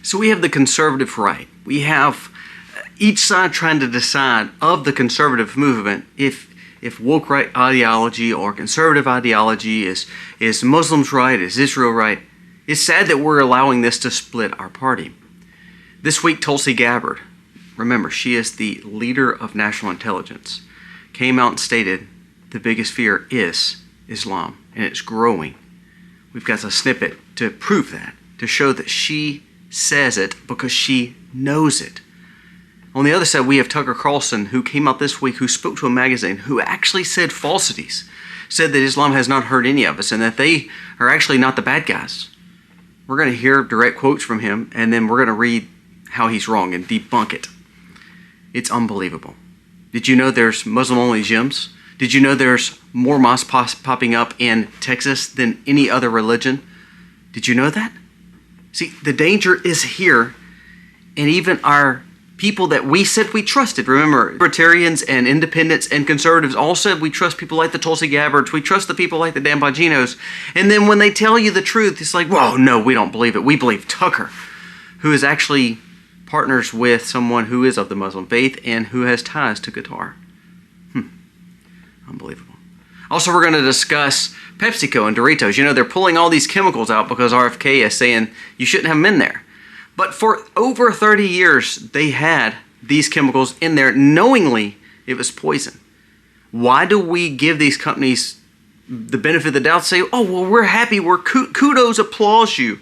So we have the conservative right. We have each side trying to decide of the conservative movement if woke right ideology or conservative ideology is Muslims right, is Israel right. It's sad that we're allowing this to split our party. This week, Tulsi Gabbard, remember, she is the leader of national intelligence, came out and stated the biggest fear is Islam, and it's growing. We've got a snippet to prove that, to show that she says it because she knows it. On the other side, we have Tucker Carlson, who came out this week, who spoke to a magazine, who actually said falsities, said that Islam has not hurt any of us and that they are actually not the bad guys. We're going to hear direct quotes from him, and then we're going to read how he's wrong and debunk it. It's unbelievable. Did you know there's Muslim-only gyms? Did you know there's more mosques popping up in Texas than any other religion? Did you know that? See, the danger is here, and even our people that we said we trusted. Remember, libertarians and independents and conservatives all said we trust people like the Tulsi Gabbards, we trust the people like the Dan Bonginos. And then when they tell you the truth, it's like, whoa, no, we don't believe it. We believe Tucker, who is actually partners with someone who is of the Muslim faith and who has ties to Qatar. Unbelievable. Also, we're going to discuss PepsiCo and Doritos. You know, they're pulling all these chemicals out because RFK is saying you shouldn't have them in there. But for over 30 years, they had these chemicals in there knowingly it was poison. Why do we give these companies the benefit of the doubt, say, oh, well, we're happy, we're kudos, applause you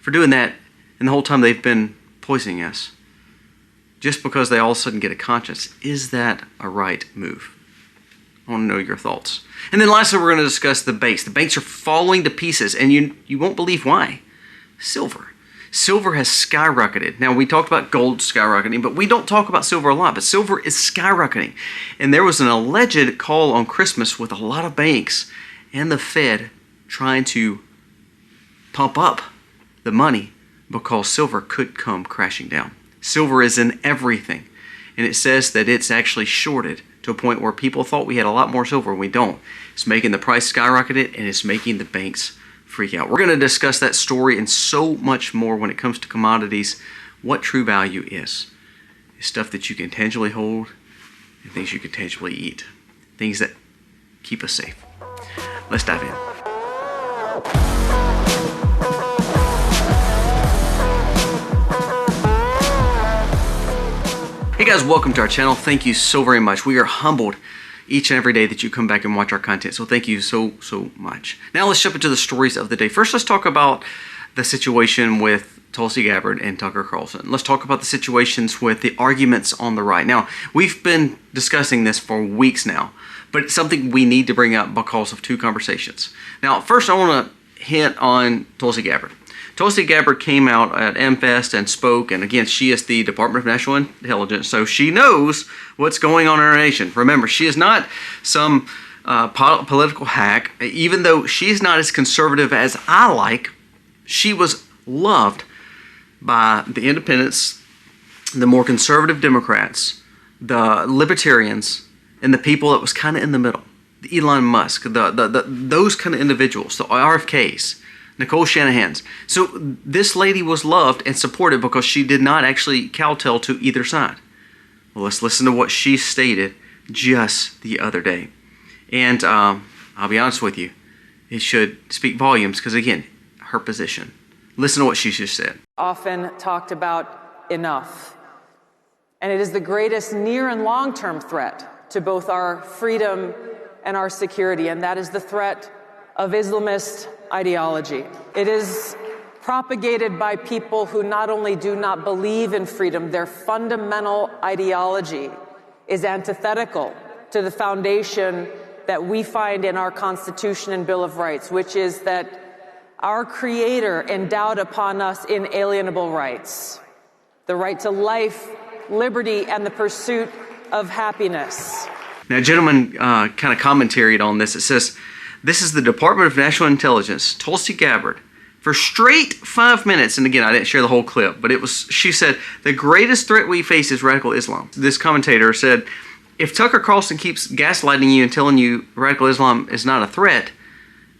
for doing that, and the whole time they've been poisoning us? Just because they all of a sudden get a conscience. Is that a right move? I want to know your thoughts. And then lastly, we're going to discuss the banks. The banks are falling to pieces, and you won't believe why. Silver. Silver has skyrocketed. Now, we talked about gold skyrocketing, but we don't talk about silver a lot. But silver is skyrocketing. And there was an alleged call on Christmas with a lot of banks and the Fed trying to pump up the money because silver could come crashing down. Silver is in everything. And it says that it's actually shorted to a point where people thought we had a lot more silver and we don't. It's making the price skyrocket, and it's making the banks freak out. We're going to discuss that story and so much more when it comes to commodities. What true value is stuff that you can tangibly hold and things you can tangibly eat. Things that keep us safe. Let's dive in. Hey guys, welcome to our channel. Thank you so very much. We are humbled each and every day that you come back and watch our content. So thank you so much. Now let's jump into the stories of the day. First, let's talk about the situation with Tulsi Gabbard and Tucker Carlson. Let's talk about the situations with the arguments on the right. Now, we've been discussing this for weeks now, but it's something we need to bring up because of two conversations. Now, first I want to hint on Tulsi Gabbard. Tulsi Gabbard came out at MFest and spoke, and again, she is the Department of National Intelligence, so she knows what's going on in our nation. Remember, she is not some political hack. Even though she's not as conservative as I like, she was loved by the independents, the more conservative Democrats, the libertarians, and the people that was kind of in the middle. The Elon Musk, those kind of individuals, the RFKs, Nicole Shanahan's. So this lady was loved and supported because she did not actually kowtow to either side. Well, let's listen to what she stated just the other day. And I'll be honest with you, it should speak volumes because, again, her position. Listen to what she just said. Often talked about enough. And it is the greatest near and long-term threat to both our freedom and our security, and that is the threat of Islamist ideology. It is propagated by people who not only do not believe in freedom, their fundamental ideology is antithetical to the foundation that we find in our Constitution and Bill of Rights, which is that our Creator endowed upon us inalienable rights, the right to life, liberty, and the pursuit of happiness. Now, a gentleman kind of commentaried on this. It says, this is the Department of National Intelligence, Tulsi Gabbard, for straight 5 minutes. And again, I didn't share the whole clip, but she said, the greatest threat we face is radical Islam. This commentator said, if Tucker Carlson keeps gaslighting you and telling you radical Islam is not a threat,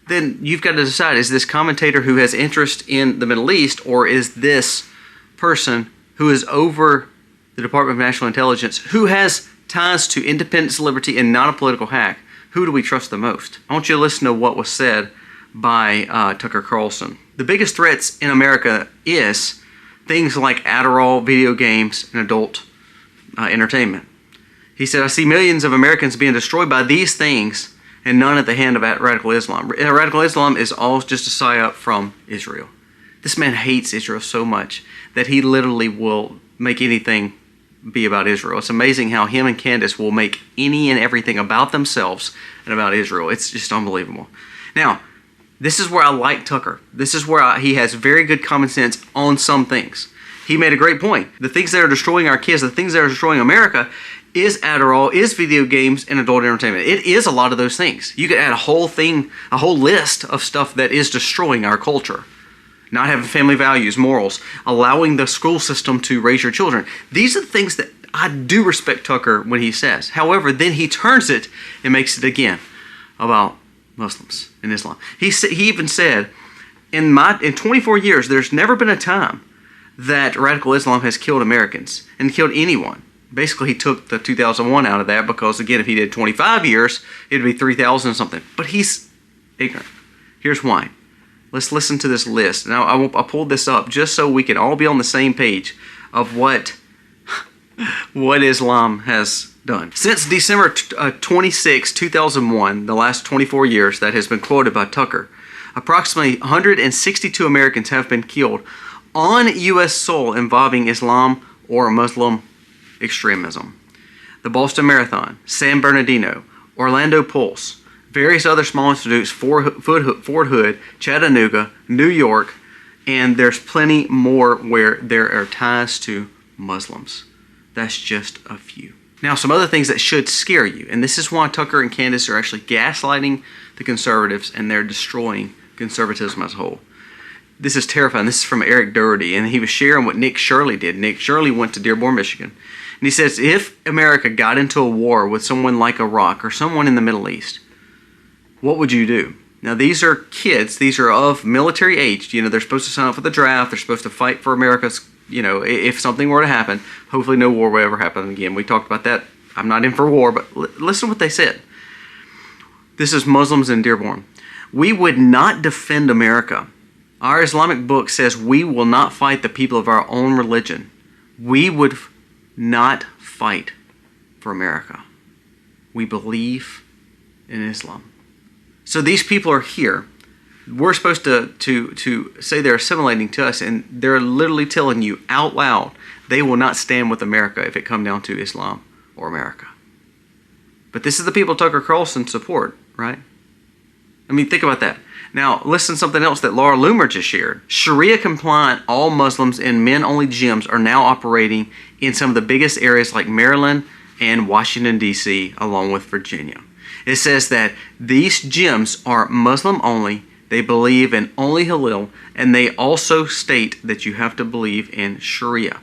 then you've got to decide, is this commentator who has interest in the Middle East, or is this person who is over the Department of National Intelligence, who has ties to independence, liberty, and not a political hack, who do we trust the most? I want you to listen to what was said by Tucker Carlson. The biggest threats in America is things like Adderall, video games, and adult entertainment. He said, I see millions of Americans being destroyed by these things and none at the hand of radical Islam. Radical Islam is all just a psyop from Israel. This man hates Israel so much that he literally will make anything be about Israel. It's amazing how him and Candace will make any and everything about themselves and about Israel. It's just unbelievable. Now, this is where I like Tucker. This is where he has very good common sense on some things. He made a great point. The things that are destroying our kids, the things that are destroying America, is Adderall, is video games, and adult entertainment. It is a lot of those things. You could add a whole list of stuff that is destroying our culture. Not having family values, morals, allowing the school system to raise your children. These are the things that I do respect Tucker when he says. However, then he turns it and makes it again about Muslims and Islam. He even said, in 24 years, there's never been a time that radical Islam has killed Americans and killed anyone. Basically, he took the 2001 out of that because, again, if he did 25 years, it would be 3,000 something. But he's ignorant. Here's why. Let's listen to this list. Now, I pulled this up just so we can all be on the same page of what Islam has done. Since December 26, 2001, the last 24 years that has been quoted by Tucker, approximately 162 Americans have been killed on U.S. soil involving Islam or Muslim extremism. The Boston Marathon, San Bernardino, Orlando Pulse, various other small institutes, Fort Hood, Chattanooga, New York, and there's plenty more where there are ties to Muslims. That's just a few. Now, some other things that should scare you, and this is why Tucker and Candace are actually gaslighting the conservatives and they're destroying conservatism as a whole. This is terrifying. This is from Eric Doherty, and he was sharing what Nick Shirley did. Nick Shirley went to Dearborn, Michigan, and he says, if America got into a war with someone like Iraq or someone in the Middle East, what would you do? Now, these are kids. These are of military age. You know, they're supposed to sign up for the draft. They're supposed to fight for America's, you know, if something were to happen. Hopefully no war will ever happen again. We talked about that. I'm not in for war, but listen to what they said. This is Muslims in Dearborn. We would not defend America. Our Islamic book says we will not fight the people of our own religion. We would not fight for America. We believe in Islam. So these people are here. We're supposed to say they're assimilating to us, and they're literally telling you out loud they will not stand with America if it come down to Islam or America. But this is the people Tucker Carlson support, right? I mean, think about that. Now, listen to something else that Laura Loomer just shared. Sharia-compliant all Muslims in men-only gyms are now operating in some of the biggest areas like Maryland and Washington, D.C., along with Virginia. It says that these gyms are Muslim only, they believe in only Halal, and they also state that you have to believe in Sharia.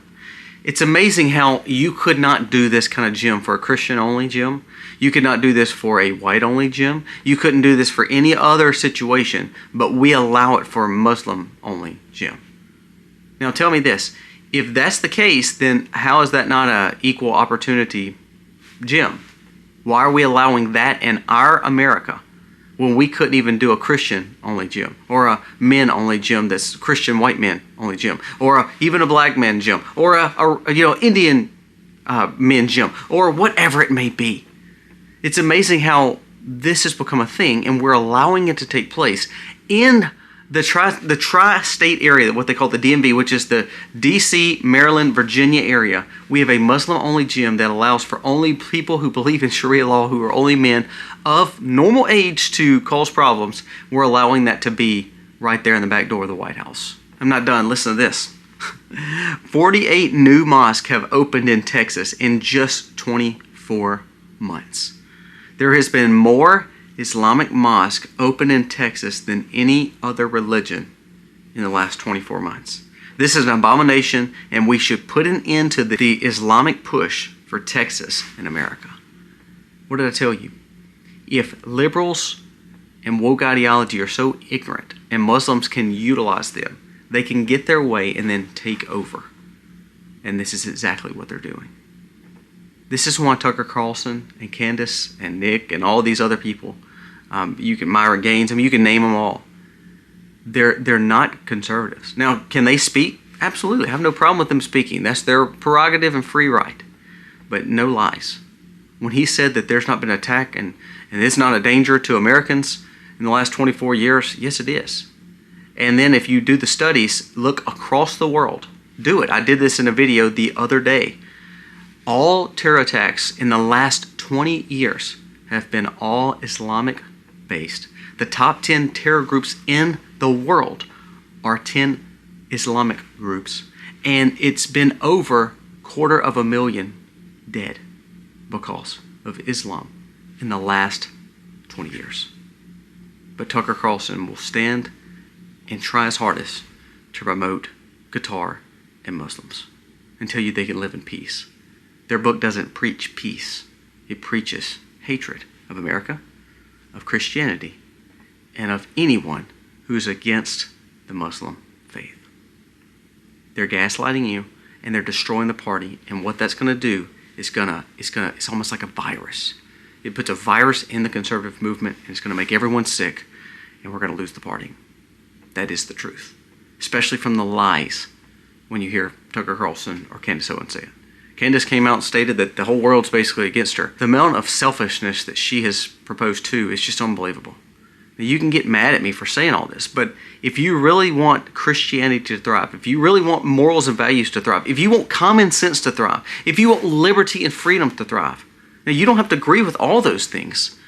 It's amazing how you could not do this kind of gym for a Christian-only gym. You could not do this for a white-only gym. You couldn't do this for any other situation, but we allow it for a Muslim-only gym. Now tell me this, if that's the case, then how is that not an equal opportunity gym? Why are we allowing that in our America when we couldn't even do a Christian-only gym or a men-only gym that's Christian white men-only gym or even a black man gym or a Indian men gym or whatever it may be? It's amazing how this has become a thing and we're allowing it to take place in the tri-state area, what they call the DMV, which is the DC, Maryland, Virginia area. We have a Muslim-only gym that allows for only people who believe in Sharia law, who are only men of normal age to cause problems. We're allowing that to be right there in the back door of the White House. I'm not done. Listen to this. 48 new mosques have opened in Texas in just 24 months. There has been more Islamic mosque open in Texas than any other religion in the last 24 months. This is an abomination, and we should put an end to the Islamic push for Texas and America. What did I tell you? If liberals and woke ideology are so ignorant and Muslims can utilize them, they can get their way and then take over. And this is exactly what they're doing. This is why Tucker Carlson and Candace and Nick and all these other people, Myra Gaines, you can name them all. They're not conservatives. Now, can they speak? Absolutely. I have no problem with them speaking. That's their prerogative and free right. But no lies. When he said that there's not been an attack and it's not a danger to Americans in the last 24 years, yes, it is. And then if you do the studies, look across the world. Do it. I did this in a video the other day. All terror attacks in the last 20 years have been all Islamic based. The top 10 terror groups in the world are 10 Islamic groups. And it's been over 250,000 dead because of Islam in the last 20 years. But Tucker Carlson will stand and try his hardest to promote Qatar and Muslims and tell you they can live in peace. Their book doesn't preach peace. It preaches hatred of America, of Christianity, and of anyone who's against the Muslim faith. They're gaslighting you and they're destroying the party, and what that's going to do is it's almost like a virus. It puts a virus in the conservative movement and it's going to make everyone sick, and we're going to lose the party. That is the truth, especially from the lies when you hear Tucker Carlson or Candace Owen say it. Candace came out and stated that the whole world's basically against her. The amount of selfishness that she has proposed to is just unbelievable. Now, you can get mad at me for saying all this, but if you really want Christianity to thrive, if you really want morals and values to thrive, if you want common sense to thrive, if you want liberty and freedom to thrive, now you don't have to agree with all those things,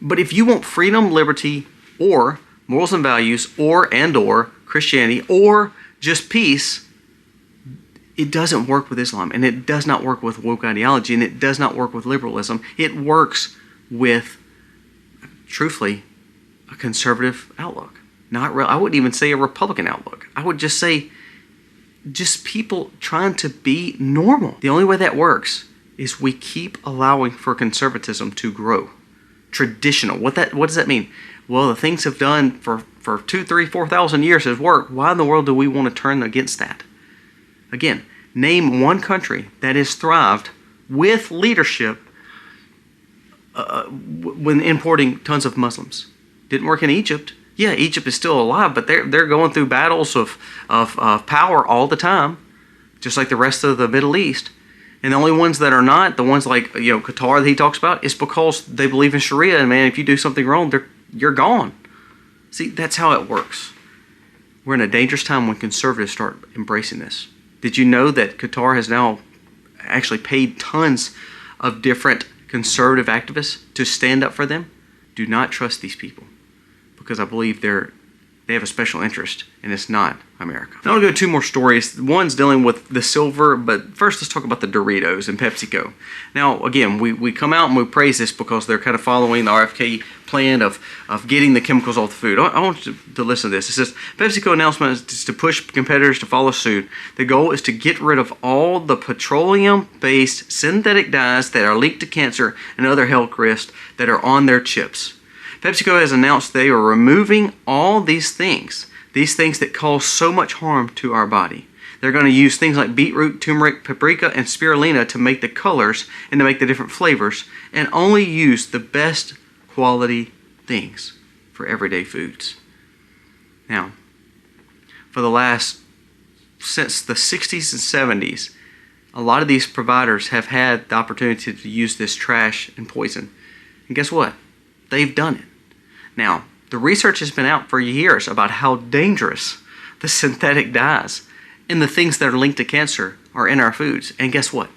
but if you want freedom, liberty, or morals and values, or Christianity, or just peace, it doesn't work with Islam, and it does not work with woke ideology, and it does not work with liberalism. It works with, truthfully, a conservative outlook. I wouldn't even say a Republican outlook. I would just say just people trying to be normal. The only way that works is we keep allowing for conservatism to grow. Traditional. What does that mean? Well, the things have done for 2,000, 3,000, 4,000 years has worked. Why in the world do we want to turn against that? Again, name one country that has thrived with leadership when importing tons of Muslims. Didn't work in Egypt. Yeah, Egypt is still alive, but they're going through battles of power all the time, just like the rest of the Middle East. And the only ones that are not, the ones like Qatar that he talks about, is because they believe in Sharia, and man, if you do something wrong, you're gone. See, that's how it works. We're in a dangerous time when conservatives start embracing this. Did you know that Qatar has now actually paid tons of different conservative activists to stand up for them? Do not trust these people, because I believe they have a special interest, and it's not America. Now I'll go to two more stories. One's dealing with the silver, but first let's talk about the Doritos and PepsiCo. Now again, we come out and we praise this because they're kind of following the RFK plan of getting the chemicals off the food. I want you to listen to this. It says, PepsiCo announcement is to push competitors to follow suit. The goal is to get rid of all the petroleum-based synthetic dyes that are linked to cancer and other health risks that are on their chips. PepsiCo has announced they are removing all these things that cause so much harm to our body. They're going to use things like beetroot, turmeric, paprika, and spirulina to make the colors and to make the different flavors, and only use the best quality things for everyday foods. Now, since the 60s and 70s, a lot of these providers have had the opportunity to use this trash and poison. And guess what? They've done it. Now, the research has been out for years about how dangerous the synthetic dyes and the things that are linked to cancer are in our foods. And guess what?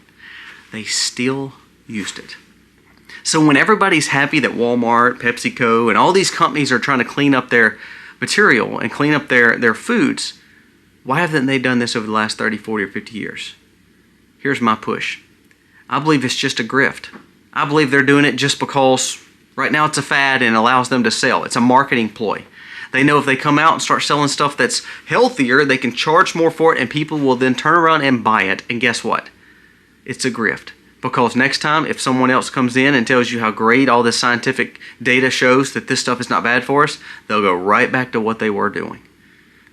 They still used it. So when everybody's happy that Walmart, PepsiCo, and all these companies are trying to clean up their material and clean up their foods, why haven't they done this over the last 30, 40, or 50 years? Here's my push. I believe it's just a grift. I believe they're doing it just because right now it's a fad and allows them to sell. It's a marketing ploy. They know if they come out and start selling stuff that's healthier, they can charge more for it, and people will then turn around and buy it. And guess what? It's a grift. Because next time, if someone else comes in and tells you how great all this scientific data shows that this stuff is not bad for us, they'll go right back to what they were doing.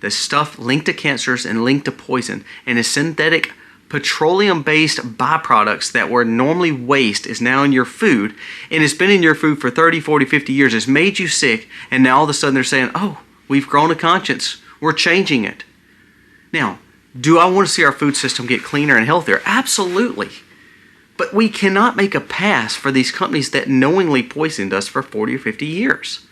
The stuff linked to cancers and linked to poison and is synthetic petroleum-based byproducts that were normally waste is now in your food, and it's been in your food for 30, 40, 50 years. It's made you sick, and now all of a sudden they're saying, oh, we've grown a conscience. We're changing it. Now, do I want to see our food system get cleaner and healthier? Absolutely. But we cannot make a pass for these companies that knowingly poisoned us for 40 or 50 years.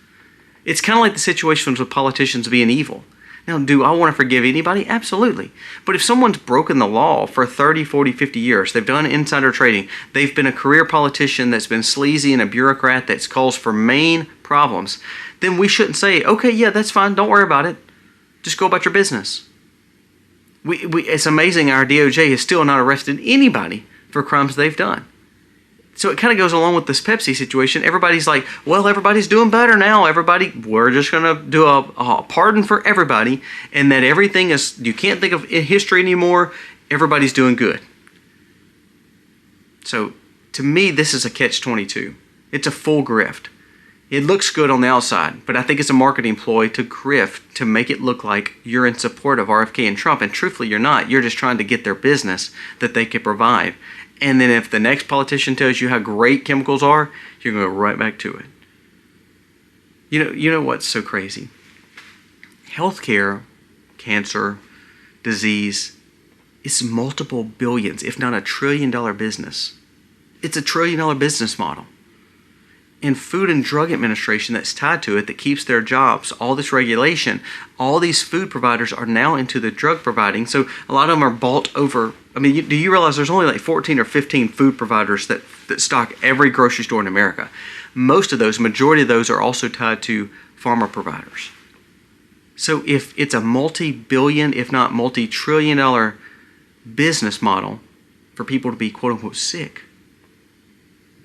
It's kind of like the situations with politicians being evil. Now, do I want to forgive anybody? Absolutely. But if someone's broken the law for 30, 40, 50 years, they've done insider trading, they've been a career politician that's been sleazy and a bureaucrat that's caused for main problems, then we shouldn't say, okay, yeah, that's fine, don't worry about it. Just go about your business. It's amazing our DOJ has still not arrested anybody for crimes they've done. So it kind of goes along with this Pepsi situation. Everybody's like, well, everybody's doing better now. We're just going to do a pardon for everybody, and that everything is, you can't think of history anymore. Everybody's doing good. So to me, this is a catch-22. It's a full grift. It looks good on the outside, but I think it's a marketing ploy to grift, to make it look like you're in support of RFK and Trump, and truthfully, you're not. You're just trying to get their business that they can provide. And then if the next politician tells you how great chemicals are, you're going to go right back to it. You know what's so crazy? Healthcare, cancer, disease, it's multiple billions, if not $1 trillion business. It's $1 trillion business model. And Food and Drug Administration that's tied to it, that keeps their jobs, all this regulation, all these food providers are now into the drug providing. So a lot of them are bought over. I mean, do you realize there's only like 14 or 15 food providers that stock every grocery store in America? Majority of those are also tied to pharma providers. So if it's a multi-billion, if not multi-trillion dollar business model for people to be quote unquote sick,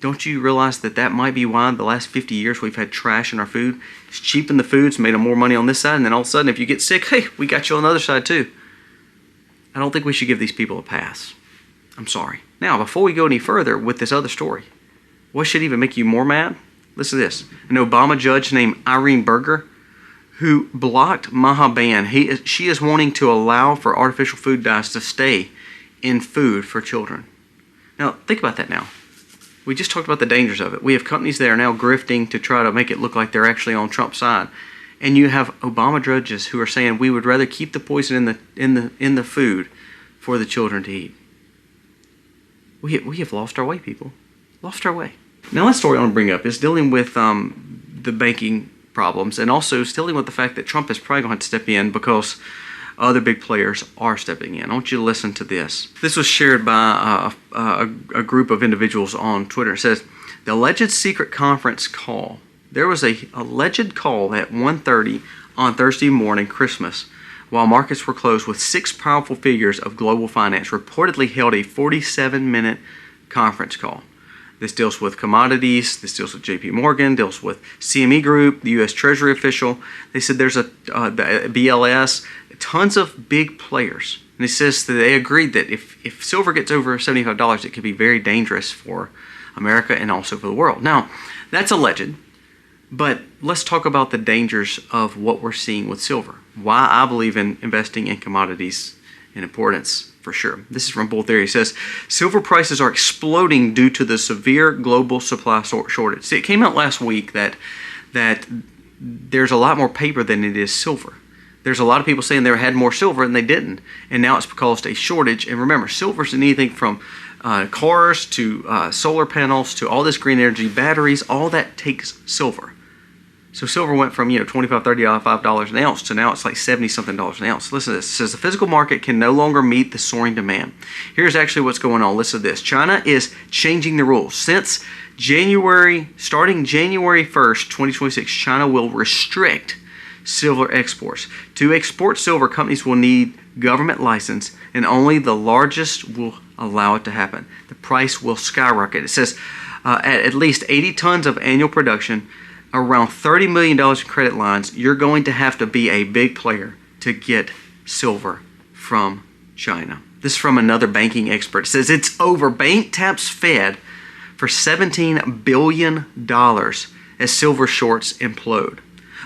don't you realize that might be why the last 50 years we've had trash in our food? It's cheapened the foods, made them more money on this side, and then all of a sudden if you get sick, hey, we got you on the other side too. I don't think we should give these people a pass. I'm sorry. Now, before we go any further with this other story, what should even make you more mad? Listen to this. An Obama judge named Irene Berger, who blocked Maha ban. She is wanting to allow for artificial food dyes to stay in food for children. Now, think about that now. We just talked about the dangers of it. We have companies that are now grifting to try to make it look like they're actually on Trump's side. And you have Obama judges who are saying we would rather keep the poison in the food for the children to eat. We have lost our way, people. Lost our way. Now, last story I want to bring up is dealing with the banking problems, and also dealing with the fact that Trump is probably going to have to step in because other big players are stepping in. I want you to listen to this. This was shared by a group of individuals on Twitter. It says, the alleged secret conference call. There was a alleged call at 1:30 on Thursday morning, Christmas, while markets were closed, with 6 powerful figures of global finance reportedly held a 47-minute conference call. This deals with commodities, this deals with JP Morgan, deals with CME Group, the U.S. Treasury official. They said there's the BLS, tons of big players. And it says that they agreed that if silver gets over $75, it could be very dangerous for America and also for the world. Now, that's alleged, but let's talk about the dangers of what we're seeing with silver. Why I believe in investing in commodities in importance. For sure. This is from Bull Theory. It says, silver prices are exploding due to the severe global supply shortage. See, it came out last week that there's a lot more paper than it is silver. There's a lot of people saying they had more silver and they didn't. And now it's caused a shortage. And remember, silver's in anything from cars to solar panels to all this green energy, batteries, all that takes silver. So silver went from, $25, $30, $5 an ounce to now it's like $70-something an ounce. Listen to this. It says the physical market can no longer meet the soaring demand. Here's actually what's going on. Listen to this. China is changing the rules. Since starting January 1st, 2026, China will restrict silver exports. To export silver, companies will need government license, and only the largest will allow it to happen. The price will skyrocket. It says at least 80 tons of annual production, around $30 million in credit lines, you're going to have to be a big player to get silver from China. This is from another banking expert. It says it's over. Bank taps Fed for $17 billion as silver shorts implode.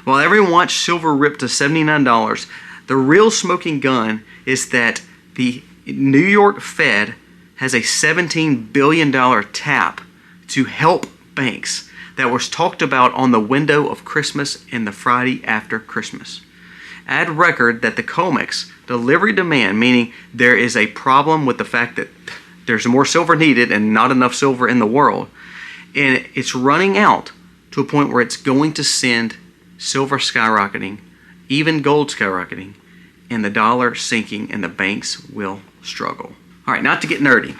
While everyone watched silver rip to $79, the real smoking gun is that the New York Fed has a $17 billion tap to help banks that was talked about on the window of Christmas and the Friday after Christmas. Add record that the COMEX delivery demand, meaning there is a problem with the fact that there's more silver needed and not enough silver in the world, and it's running out to a point where it's going to send silver skyrocketing, even gold skyrocketing, and the dollar sinking, and the banks will struggle. All right, not to get nerdy.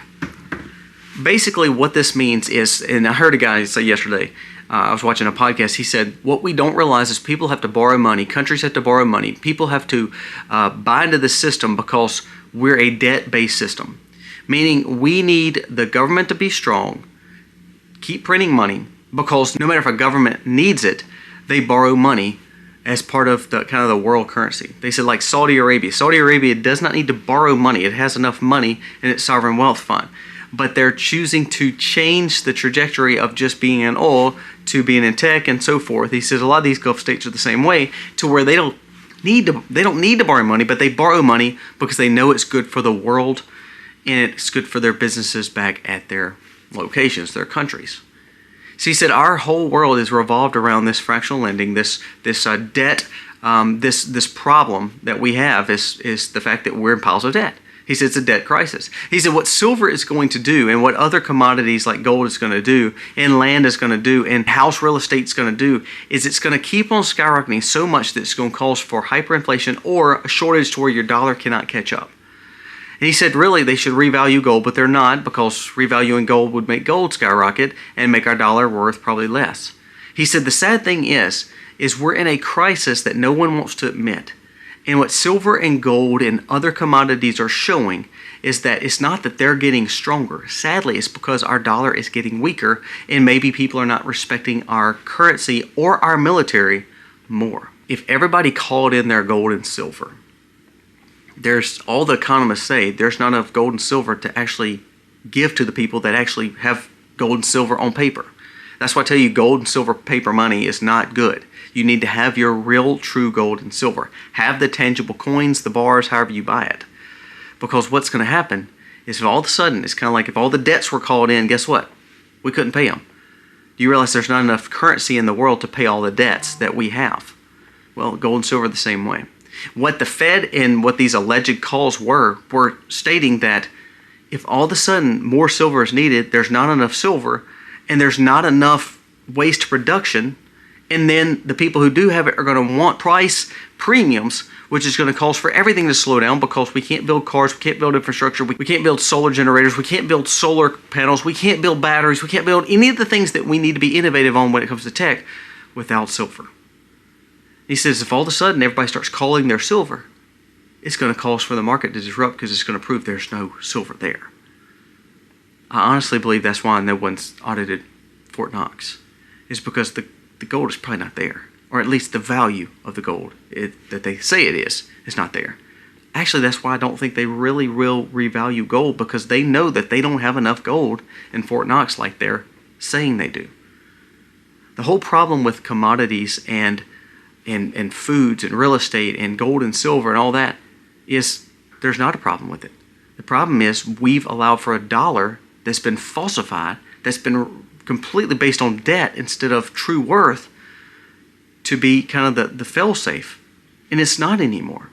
Basically what this means is, and I heard a guy say yesterday, I was watching a podcast, he said, what we don't realize is people have to borrow money, countries have to borrow money, people have to buy into the system because we're a debt-based system. Meaning we need the government to be strong, keep printing money, because no matter if a government needs it, they borrow money as part of the kind of the world currency. They said like Saudi Arabia. Saudi Arabia does not need to borrow money. It has enough money in its sovereign wealth fund. But they're choosing to change the trajectory of just being in oil to being in tech and so forth. He says a lot of these Gulf states are the same way, to where they don't need to borrow money, but they borrow money because they know it's good for the world and it's good for their businesses back at their locations, their countries. So he said our whole world is revolved around this fractional lending, this debt, this problem that we have is the fact that we're in piles of debt. He said it's a debt crisis. He said what silver is going to do and what other commodities like gold is going to do and land is going to do and house real estate is going to do is it's going to keep on skyrocketing so much that it's going to cause for hyperinflation or a shortage to where your dollar cannot catch up. And he said really they should revalue gold, but they're not, because revaluing gold would make gold skyrocket and make our dollar worth probably less. He said the sad thing is we're in a crisis that no one wants to admit. And what silver and gold and other commodities are showing is that it's not that they're getting stronger. Sadly, it's because our dollar is getting weaker and maybe people are not respecting our currency or our military more. If everybody called in their gold and silver, there's all the economists say there's not enough gold and silver to actually give to the people that actually have gold and silver on paper. That's why I tell you gold and silver paper money is not good. You need to have your real true gold and silver. Have the tangible coins, the bars, however you buy it. Because what's going to happen is if all of a sudden, it's kind of like if all the debts were called in, guess what? We couldn't pay them. Do you realize there's not enough currency in the world to pay all the debts that we have? Well, gold and silver are the same way. What the Fed and what these alleged calls were stating that if all of a sudden more silver is needed, there's not enough silver, and there's not enough waste production, and then the people who do have it are going to want price premiums, which is going to cause for everything to slow down because we can't build cars, we can't build infrastructure, we can't build solar generators, we can't build solar panels, we can't build batteries, we can't build any of the things that we need to be innovative on when it comes to tech without silver. He says if all of a sudden everybody starts calling their silver, it's going to cause for the market to disrupt because it's going to prove there's no silver there. I honestly believe that's why no one's audited Fort Knox, is because the gold is probably not there, or at least the value of the gold that they say it is not there. Actually, that's why I don't think they really will revalue gold, because they know that they don't have enough gold in Fort Knox like they're saying they do. The whole problem with commodities and foods and real estate and gold and silver and all that is there's not a problem with it. The problem is we've allowed for a dollar that's been falsified, that's been completely based on debt instead of true worth, to be kind of the fail-safe. And it's not anymore.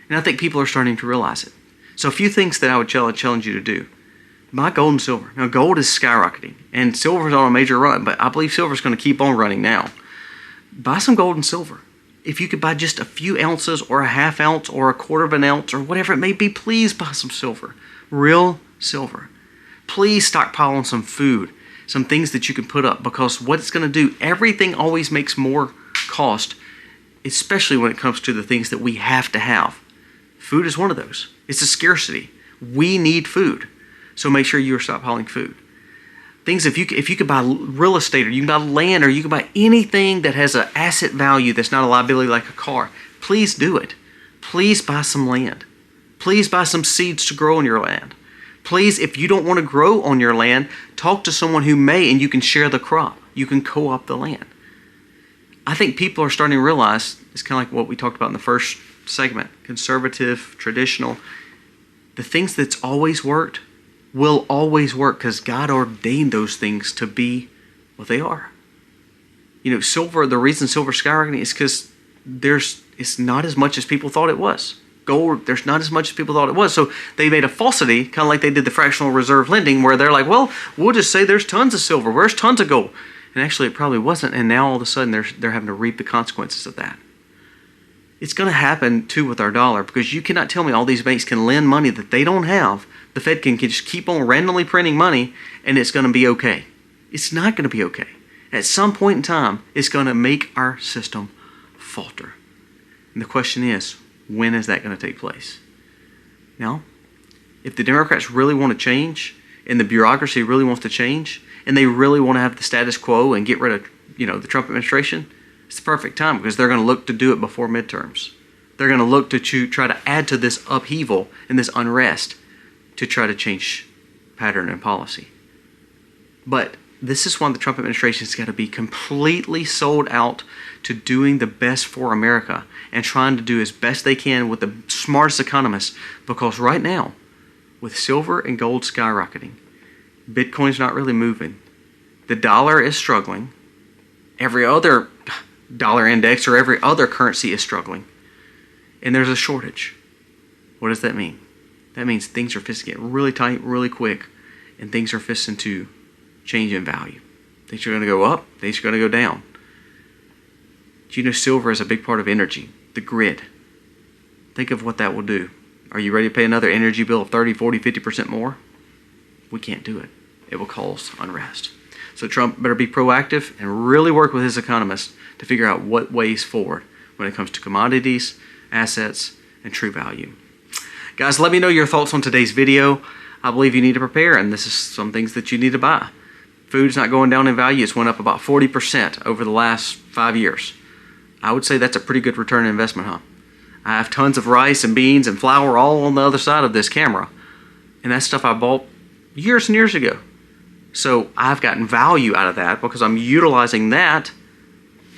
And I think people are starting to realize it. So a few things that I would challenge you to do. Buy gold and silver. Now gold is skyrocketing and silver is on a major run, but I believe silver is going to keep on running now. Buy some gold and silver. If you could buy just a few ounces or a half ounce or a quarter of an ounce or whatever it may be, please buy some silver. Real silver. Please stockpile on some food, some things that you can put up, because what it's going to do, everything always makes more cost, especially when it comes to the things that we have to have. Food is one of those. It's a scarcity. We need food. So make sure you are stockpiling food. Things, if you could buy real estate, or you can buy land, or you can buy anything that has an asset value that's not a liability like a car, please do it. Please buy some land. Please buy some seeds to grow on your land. Please, if you don't want to grow on your land, talk to someone who may, and you can share the crop. You can co-op the land. I think people are starting to realize, it's kind of like what we talked about in the first segment, conservative, traditional. the things that's always worked will always work because God ordained those things to be what they are. You know, silver, the reason silver's skyrocketing is because it's not as much as people thought it was. Gold, there's not as much as people thought it was. So they made a falsity, kind of like they did the fractional reserve lending, where they're like, well, we'll just say there's tons of silver. Where's tons of gold? And actually it probably wasn't. And now all of a sudden they're having to reap the consequences of that. It's going to happen too with our dollar, because you cannot tell me all these banks can lend money that they don't have. The Fed can just keep on randomly printing money and it's going to be okay. It's not going to be okay. At some point in time, it's going to make our system falter. And the question is, when is that going to take place? Now, if the Democrats really want to change, and the bureaucracy really wants to change, and they really want to have the status quo and get rid of, the Trump administration, it's the perfect time, because they're going to look to do it before midterms. They're going to look to try to add to this upheaval and this unrest to try to change pattern and policy. But this is why the Trump administration has got to be completely sold out to doing the best for America and trying to do as best they can with the smartest economists, because right now, with silver and gold skyrocketing, Bitcoin's not really moving. The dollar is struggling. Every other dollar index or every other currency is struggling. And there's a shortage. What does that mean? That means things are fixing to get really tight, really quick, and things are fixing to change in value. Things are going to go up, things are going to go down. Do you know silver is a big part of energy, the grid? Think of what that will do. Are you ready to pay another energy bill of 30, 40, 50% more? We can't do it. It will cause unrest. So Trump better be proactive and really work with his economists to figure out what ways forward when it comes to commodities, assets, and true value. Guys, let me know your thoughts on today's video. I believe you need to prepare, and this is some things that you need to buy. Food's not going down in value. It's went up about 40% over the last 5 years. I would say that's a pretty good return on investment, huh? I have tons of rice and beans and flour all on the other side of this camera. And that's stuff I bought years and years ago. So I've gotten value out of that because I'm utilizing that,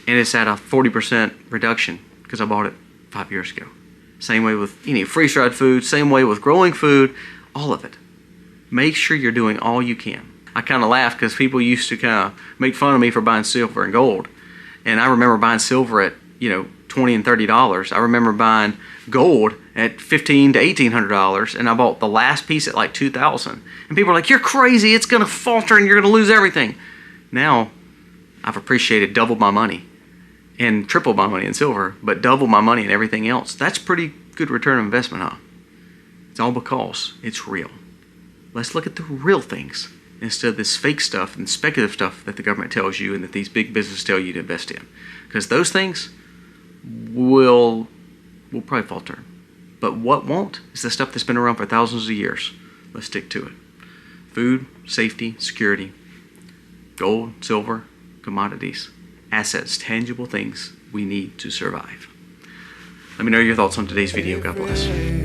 and it's at a 40% reduction because I bought it 5 years ago. Same way with freeze-dried food, same way with growing food, all of it. Make sure you're doing all you can. I kind of laugh because people used to kind of make fun of me for buying silver and gold. And I remember buying silver at, $20 and $30. I remember buying gold at $1,500 to $1,800, and I bought the last piece at like $2,000. And people are like, "You're crazy, it's going to falter and you're going to lose everything." Now, I've appreciated double my money and triple my money in silver, but double my money in everything else. That's pretty good return on investment, huh? It's all because it's real. Let's look at the real things instead of this fake stuff and speculative stuff that the government tells you and that these big businesses tell you to invest in. Because those things will probably falter. But what won't is the stuff that's been around for thousands of years. Let's stick to it. Food, safety, security, gold, silver, commodities, assets, tangible things we need to survive. Let me know your thoughts on today's video. God bless.